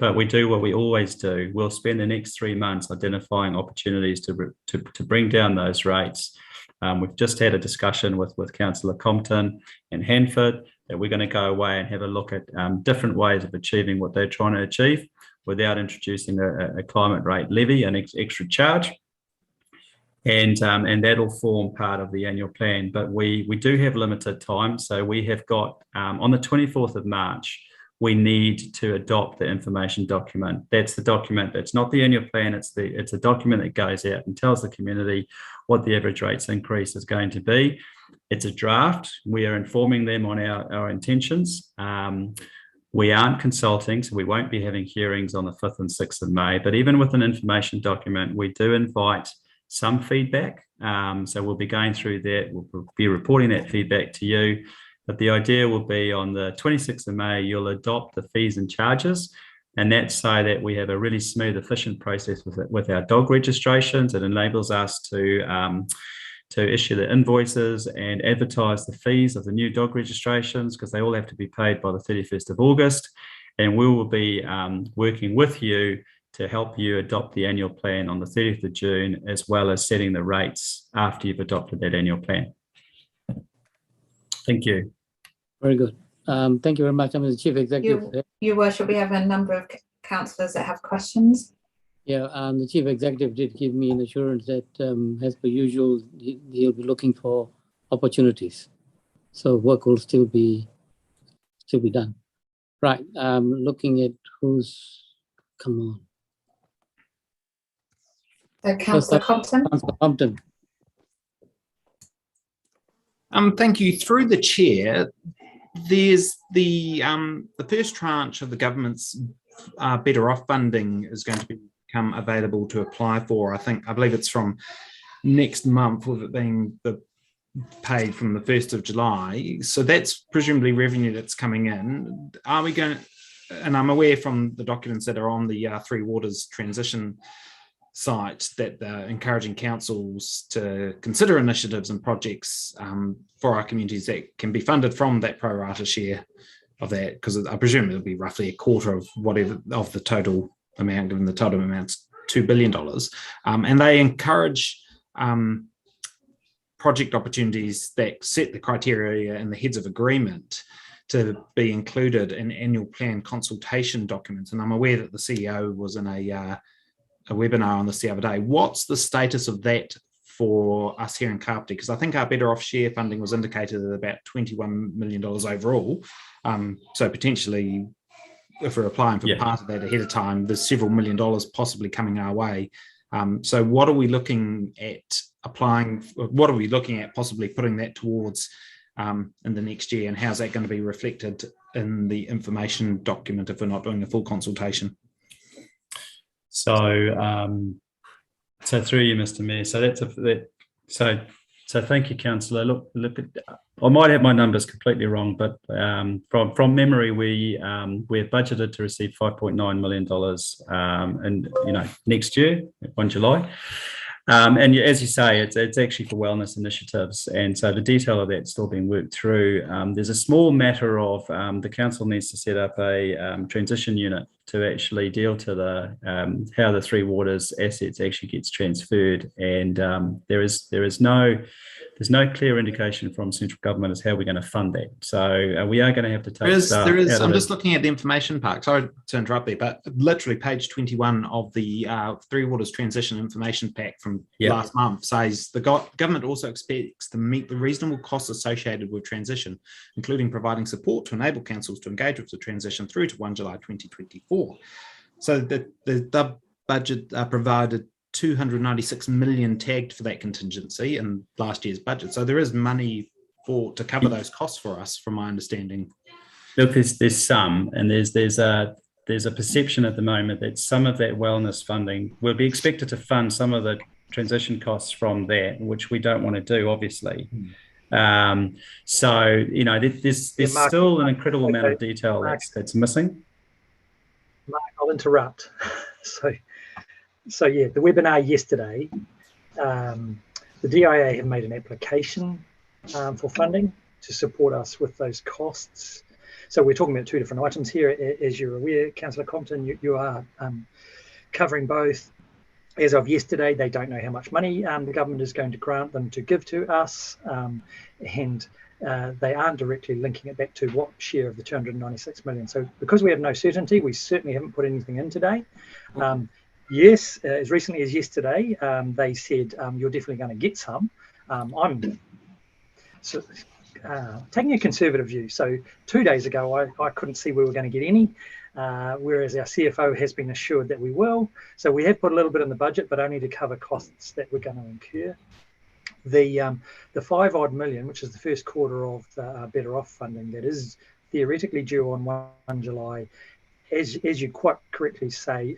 But we do what we always do. We'll spend the next 3 months identifying opportunities to bring down those rates. We've just had a discussion with Councillor Compton and Hanford that we're going to go away and have a look at different ways of achieving what they're trying to achieve without introducing a climate rate levy, an extra charge. And that'll form part of the annual plan. But we do have limited time. So we have got, on the 24th of March, we need to adopt the information document. That's the document. That's not the annual plan. It's a document that goes out and tells the community what the average rates increase is going to be. It's a draft. We are informing them on our intentions. We aren't consulting, so we won't be having hearings on the 5th and 6th of May. But even with an information document, we do invite some feedback. So we'll be going through that. We'll be reporting that feedback to you. But the idea will be on the 26th of May, you'll adopt the fees and charges. And that's so that we have a really smooth, efficient process with our dog registrations. It enables us to issue the invoices and advertise the fees of the new dog registrations, because they all have to be paid by the 31st of August. And we will be working with you to help you adopt the annual plan on the 30th of June, as well as setting the rates after you've adopted that annual plan. Thank you. Very good. Thank you very much. I'm the Chief Executive. Your Worship, we have a number of councillors that have questions. Yeah, the Chief Executive did give me an assurance that, as per usual, he'll be looking for opportunities. So work will still be done. Right. Looking at who's come on. Councillor Compton. Councillor Compton. Thank you. Through the chair, there's the first tranche of the government's Better Off funding is going to become available to apply for. I believe it's from next month, with it being paid from the 1st of July. So that's presumably revenue that's coming in. Are we going to, and I'm aware from the documents that are on the Three Waters transition site that they're encouraging councils to consider initiatives and projects for our communities that can be funded from that pro rata share of that, because I presume it'll be roughly a quarter of whatever of the total amount, given the total amount's $2 billion. And they encourage project opportunities that set the criteria and the heads of agreement to be included in annual plan consultation documents. And I'm aware that the CEO was in a webinar on this the other day. What's the status of that for us here in Kapiti? Because I think our Better Off share funding was indicated at about $21 million overall. So potentially, if we're applying for part of that ahead of time, there's several $1 million possibly coming our way. So what are we looking at applying? What are we looking at possibly putting that towards in the next year? And how's that going to be reflected in the information document if we're not doing a full consultation? So through you, Mr. Mayor. So So thank you, Councillor. Look, I might have my numbers completely wrong, but from memory, we're budgeted to receive $5.9 million, and next year, 1 July. And as you say, it's actually for wellness initiatives, and so the detail of that's still being worked through. There's a small matter of the council needs to set up a transition unit to actually deal to the how the Three Waters assets actually gets transferred, and there's no clear indication from central government as how we're going to fund that. So we are going to have to take. There is. I'm just looking at the information park. Sorry to interrupt there, but literally page 21 of the Three Waters Transition Information Pack from last month says the government also expects to meet the reasonable costs associated with transition, including providing support to enable councils to engage with the transition through to 1 July 2024. So the budget provided 296 million tagged for that contingency in last year's budget. So there is money to cover those costs for us, from my understanding. Look, there's some, and there's a perception at the moment that some of that wellness funding will be expected to fund some of the transition costs from that, which we don't want to do, obviously. So there's Mark, still an incredible amount of detail that's missing. Mark, I'll interrupt. So yeah, the webinar yesterday, the DIA have made an application for funding to support us with those costs. So we're talking about two different items here. As you're aware, Councillor Compton, you are covering both. As of yesterday, they don't know how much money the government is going to grant them to give to us, and they aren't directly linking it back to what share of the 296 million. So because we have no certainty, we certainly haven't put anything in today. Yes, as recently as yesterday, they said you're definitely going to get some. I'm taking a conservative view. So 2 days ago, I couldn't see we were going to get any, whereas our CFO has been assured that we will. So we have put a little bit in the budget, but only to cover costs that we're going to incur. The 5 odd million, which is the first quarter of the Better Off funding that is theoretically due on 1 July, as you quite correctly say,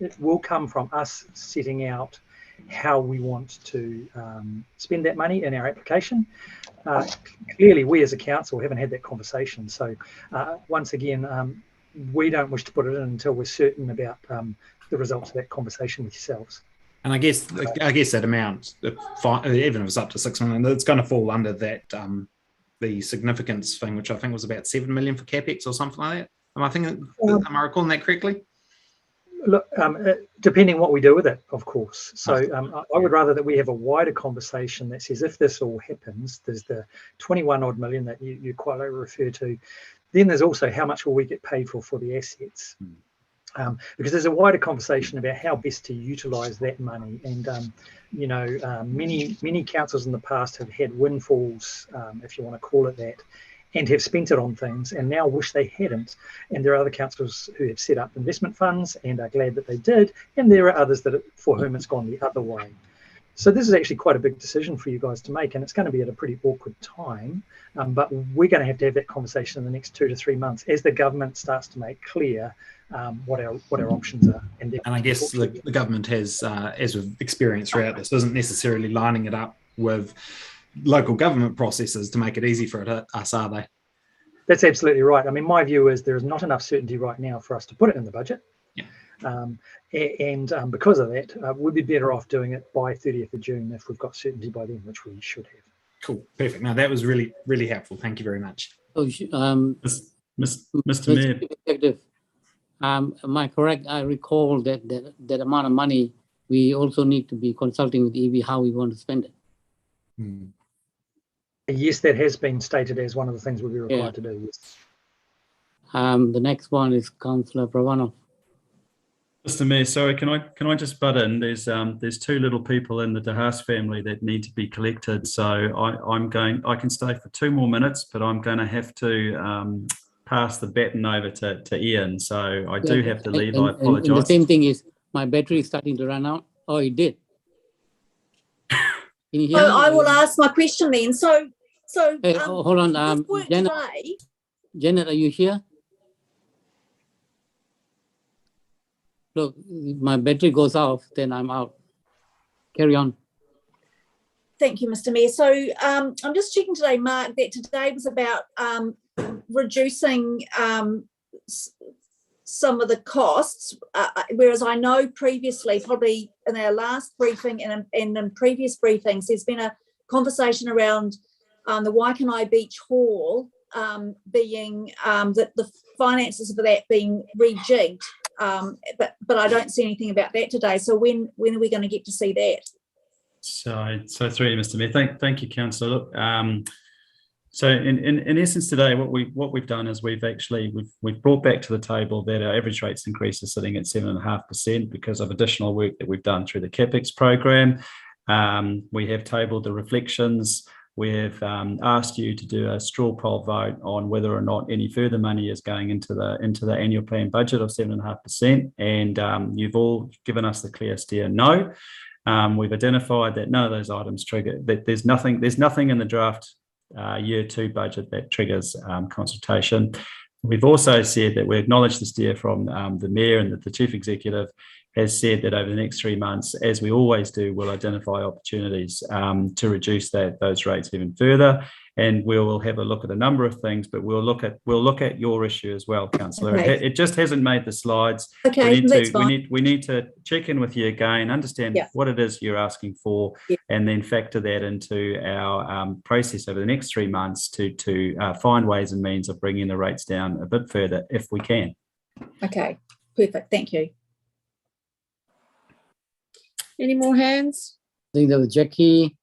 it will come from us setting out how we want to spend that money in our application. Clearly, we as a council haven't had that conversation. So once again, we don't wish to put it in until we're certain about the results of that conversation with yourselves. And I guess that amount, even if it's up to 6 million, it's going to fall under that the significance thing, which I think was about 7 million for capex or something like that. Am I recalling that correctly? Look, depending what we do with it, of course. So I would rather that we have a wider conversation that says if this all happens, there's the 21 odd million that you quite refer to. Then there's also how much will we get paid for the assets. Because there's a wider conversation about how best to utilise that money. And, many councils in the past have had windfalls, if you want to call it that, and have spent it on things and now wish they hadn't. And there are other councils who have set up investment funds and are glad that they did. And there are others for whom it's gone the other way. So this is actually quite a big decision for you guys to make, and it's going to be at a pretty awkward time. But we're going to have that conversation in the next 2 to 3 months as the government starts to make clear what our options are. And I guess the government has, as we've experienced throughout this, isn't necessarily lining it up with local government processes to make it easy for us, are they? That's absolutely right. I mean, my view is there is not enough certainty right now for us to put it in the budget. And because of that, we'd be better off doing it by 30th of June if we've got certainty by then, which we should have. Cool. Perfect. Now, that was really, really helpful. Thank you very much. So, Mr. Mayor. Executive, am I correct? I recall that amount of money, we also need to be consulting with EB how we want to spend it. Yes, that has been stated as one of the things we'll be required to do. Yes. The next one is Councillor Pravanov. Mr. Mayor, sorry, can I just butt in? There's 2 little people in the DeHaas family that need to be collected, so I can stay for 2 more minutes, but I'm going to have to pass the baton over to Ian. So I do have to leave. I apologise. The same thing is my battery is starting to run out. Oh, it did. Can you hear me? I will ask my question then. So hey, hold on, Janet, are you here? Look, my battery goes off, then I'm out. Carry on. Thank you, Mr. Mayor. So I'm just checking today, Mark, that today was about reducing some of the costs, whereas I know previously, probably in our last briefing and in previous briefings, there's been a conversation around the Waikanae Beach Hall being that the finances for that being rejigged, but I don't see anything about that today. So when are we going to get to see that? So through you, Mr. Mayor. Thank you, Councillor. Look, so in essence today, what we've done is we've brought back to the table that our average rates increase is sitting at 7.5% because of additional work that we've done through the CapEx program. We have tabled the reflections. We have asked you to do a straw poll vote on whether or not any further money is going into the annual plan budget of 7.5%, and you've all given us the clear steer no. We've identified that none of those items trigger, that there's nothing in the draft year 2 budget that triggers consultation. We've also said that we acknowledge the steer from the Mayor, and that the Chief Executive has said that over the next 3 months, as we always do, we'll identify opportunities to reduce those rates even further. And we'll have a look at a number of things, but we'll look at your issue as well, Councillor. Okay. It just hasn't made the slides. Okay, that's fine. We need to check in with you again, understand what it is you're asking for, and then factor that into our process over the next 3 months to find ways and means of bringing the rates down a bit further if we can. Okay, perfect. Thank you. Any more hands? I think that was Jackie.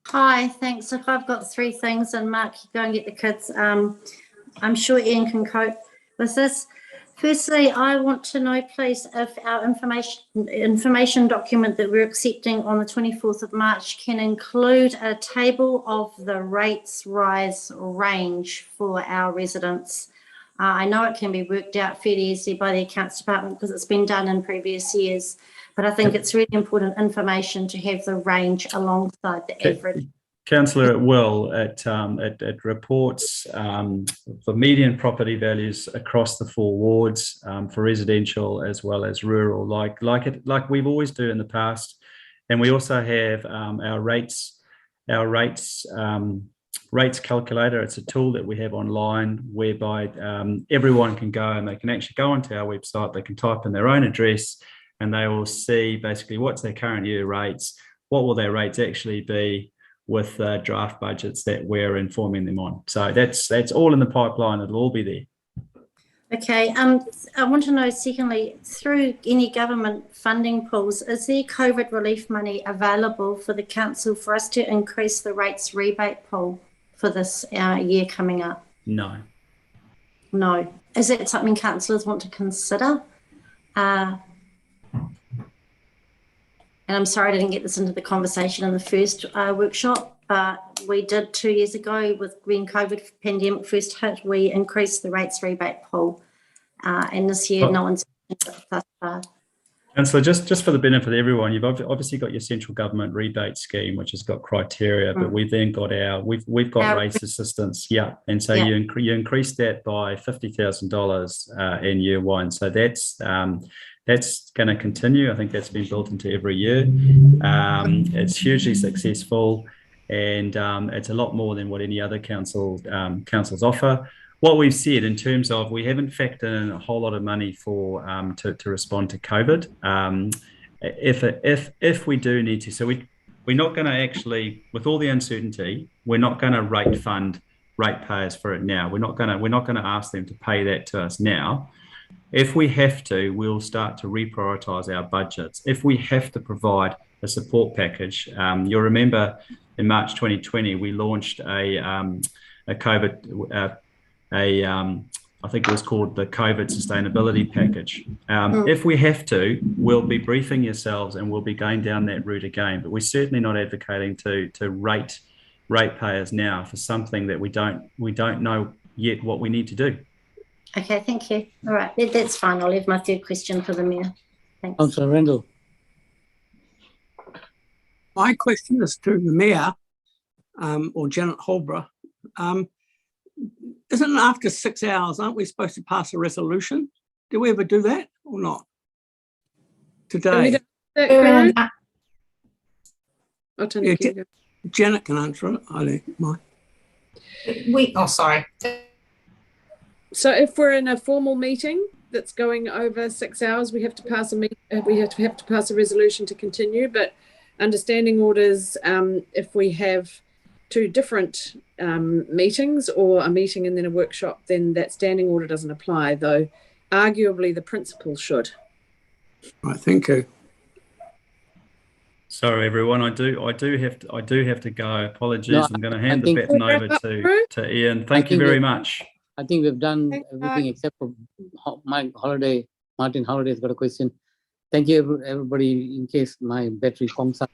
Hi, thanks. If I've got 3 things, and Mark, you go and get the kids. I'm sure Ian can cope with this. Firstly, I want to know, please, if our information document that we're accepting on the 24th of March can include a table of the rates rise range for our residents. I know it can be worked out fairly easily by the accounts department because it's been done in previous years, but I think it's really important information to have the range alongside the average. Councillor, it will. It reports the median property values across the 4 wards for residential as well as rural, like we've always do in the past. And we also have our rates calculator. It's a tool that we have online whereby everyone can go and they can actually go onto our website. They can type in their own address and they will see basically what's their current year rates, what will their rates actually be with the draft budgets that we're informing them on. So that's all in the pipeline. It'll all be there. Okay. I want to know, secondly, through any government funding pools, is there COVID relief money available for the council for us to increase the rates rebate pool for this year coming up? No. No. Is that something councillors want to consider? And I'm sorry I didn't get this into the conversation in the first workshop, but we did 2 years ago when COVID pandemic first hit, we increased the rates rebate pool. And this year, no one's thus far. Councillor, just for the benefit of everyone, you've obviously got your central government rebate scheme, which has got criteria, but we've then got we've got race assistance, and so you increased that by $50,000 in year 1. So that's going to continue. I think that's been built into every year. It's hugely successful, and it's a lot more than what any other councils offer. What we've said in terms of, we haven't factored in a whole lot of money for to respond to COVID. If we do need to, so we're not going to actually, with all the uncertainty, we're not going to rate fund ratepayers for it now. We're not going to ask them to pay that to us now. If we have to, we'll start to reprioritise our budgets. If we have to provide a support package, you'll remember in March 2020 we launched a COVID. I think it was called the COVID Sustainability Package. If we have to, we'll be briefing yourselves and we'll be going down that route again. But we're certainly not advocating to rate ratepayers now for something that we don't know yet what we need to do. Okay, thank you. All right, that's fine. I'll leave my 3rd question for the Mayor. Thanks. Councillor Rendell. My question is to the Mayor or Janet Holbrook. Isn't it after 6 hours, aren't we supposed to pass a resolution? Do we ever do that or not? Today? Guru, and Oh, Tanika, Yeah, you go. Janet can answer it. I don't mind. sorry. So if we're in a formal meeting that's going over 6 hours, we have to pass a pass a resolution to continue. But under standing orders, if we have two different meetings or a meeting and then a workshop, then that standing order doesn't apply, though arguably the principle should. Right, thank you. Sorry, everyone. I do have to go. Apologies. No, I'm going to I hand the think- baton over Wrap up, to Drew? Ian. Thank you think very we- much. I think we've done Thanks, everything except for my holiday. Martin Holiday's got a question. Thank you, everybody, in case my battery comes up.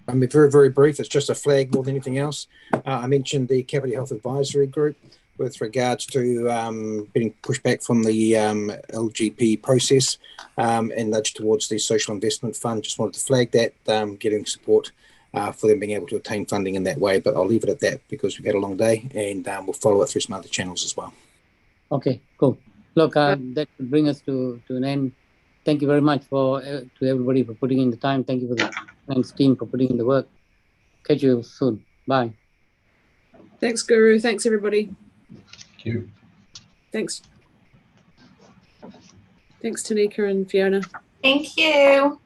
I'll be very, very brief. It's just a flag more than anything else. I mentioned the Capital Health Advisory Group with regards to getting pushback from the LGP process and nudge towards the Social Investment Fund. Just wanted to flag that, getting support for them being able to attain funding in that way. But I'll leave it at that because we've had a long day, and we'll follow it through some other channels as well. Okay, cool. Look, that will bring us to an end. Thank you very much to everybody for putting in the time. Thank you for the thanks team for putting in the work. Catch you soon. Bye. Thanks, Guru. Thanks, everybody. Thank you. Thanks. Thanks, Tanika and Fiona. Thank you.